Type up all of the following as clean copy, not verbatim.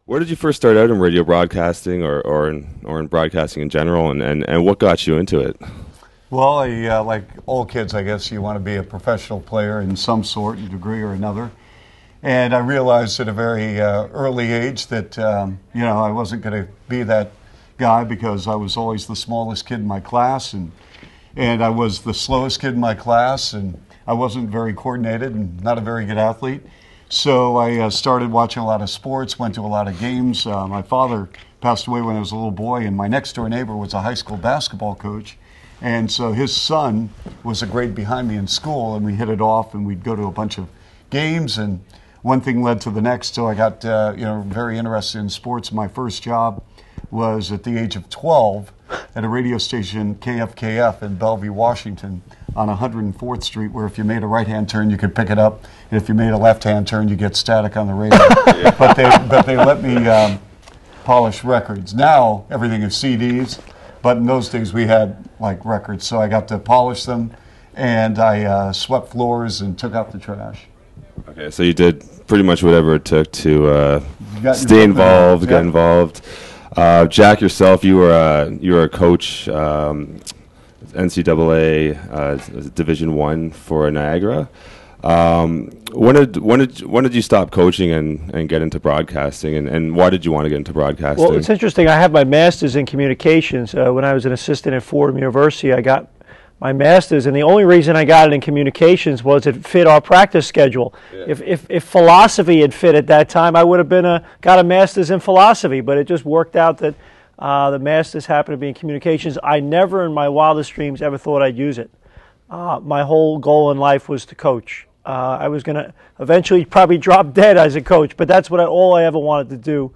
Where did you first start out in radio broadcasting or in broadcasting in general, and what got you into it? Well, like all kids, I guess you want to be a professional player in some sort, degree or another. And I realized at a very early age that, I wasn't going to be that guy because I was always the smallest kid in my class, and I was the slowest kid in my class, and I wasn't very coordinated and not a very good athlete. So I started watching a lot of sports, went to a lot of games. My father passed away when I was a little boy, and my next door neighbor was a high school basketball coach. And so his son was a grade behind me in school, and we hit it off, and we'd go to a bunch of games, and one thing led to the next. So I got very interested in sports. My first job was at the age of 12 at a radio station, KFKF, in Bellevue, Washington, on 104th Street, where if you made a right-hand turn, you could pick it up, and if you made a left-hand turn, you get static on the radio. but they let me polish records. Now everything is CDs, but in those days we had like records, so I got to polish them, and I swept floors and took out the trash. Okay, so you did pretty much whatever it took to stay involved, get involved. Jack, yourself, you were a coach, NCAA Division I for Niagara. When did you stop coaching and get into broadcasting, and why did you want to get into broadcasting? Well, it's interesting. I have my master's in communications. When I was an assistant at Fordham University, I got my master's, and the only reason I got it in communications was it fit our practice schedule. Yeah. If philosophy had fit at that time, I would have got a master's in philosophy, but it just worked out that the master's happened to be in communications. I never in my wildest dreams ever thought I'd use it. My whole goal in life was to coach. I was going to eventually probably drop dead as a coach, but that's all I ever wanted to do.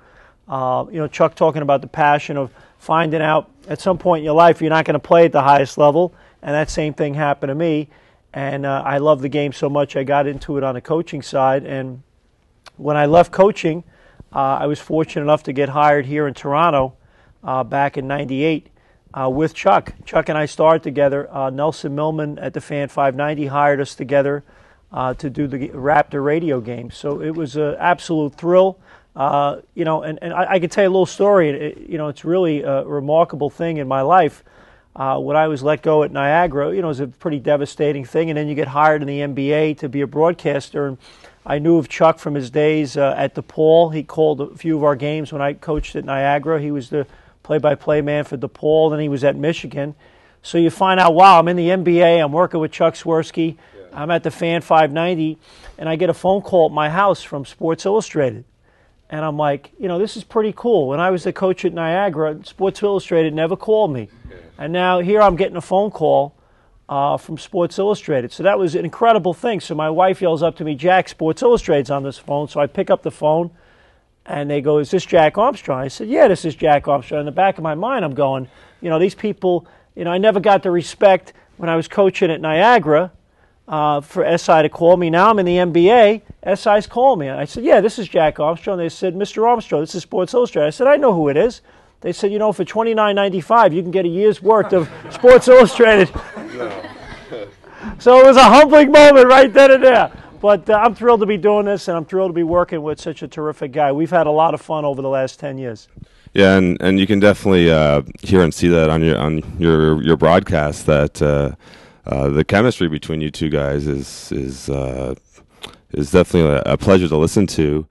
Chuck talking about the passion of finding out at some point in your life you're not going to play at the highest level. And that same thing happened to me, and I love the game so much I got into it on the coaching side. And when I left coaching, I was fortunate enough to get hired here in Toronto back in '98 with Chuck. Chuck and I started together. Nelson Millman at the Fan 590 hired us together to do the Raptor radio game. So it was an absolute thrill. And I can tell you a little story. It's really a remarkable thing in my life. When I was let go at Niagara, it was a pretty devastating thing. And then you get hired in the NBA to be a broadcaster. And I knew of Chuck from his days at DePaul. He called a few of our games when I coached at Niagara. He was the play-by-play man for DePaul. Then he was at Michigan. So you find out, wow, I'm in the NBA. I'm working with Chuck Swirsky. Yeah. I'm at the Fan 590. And I get a phone call at my house from Sports Illustrated. And I'm like, this is pretty cool. When I was the coach at Niagara, Sports Illustrated never called me. Okay. And now here I'm getting a phone call from Sports Illustrated. So that was an incredible thing. So my wife yells up to me, Jack, Sports Illustrated's on this phone. So I pick up the phone, and they go, is this Jack Armstrong? I said, yeah, this is Jack Armstrong. In the back of my mind, I'm going, these people, I never got the respect when I was coaching at Niagara for SI to call me. Now I'm in the NBA. SI's calling me. I said, yeah, this is Jack Armstrong. They said, Mr. Armstrong, this is Sports Illustrated. I said, I know who it is. They said, for $29.95, you can get a year's worth of Sports Illustrated. So it was a humbling moment right then and there. But I'm thrilled to be doing this, and I'm thrilled to be working with such a terrific guy. We've had a lot of fun over the last 10 years. Yeah, and you can definitely hear and see that on your broadcast that the chemistry between you two guys is definitely a pleasure to listen to.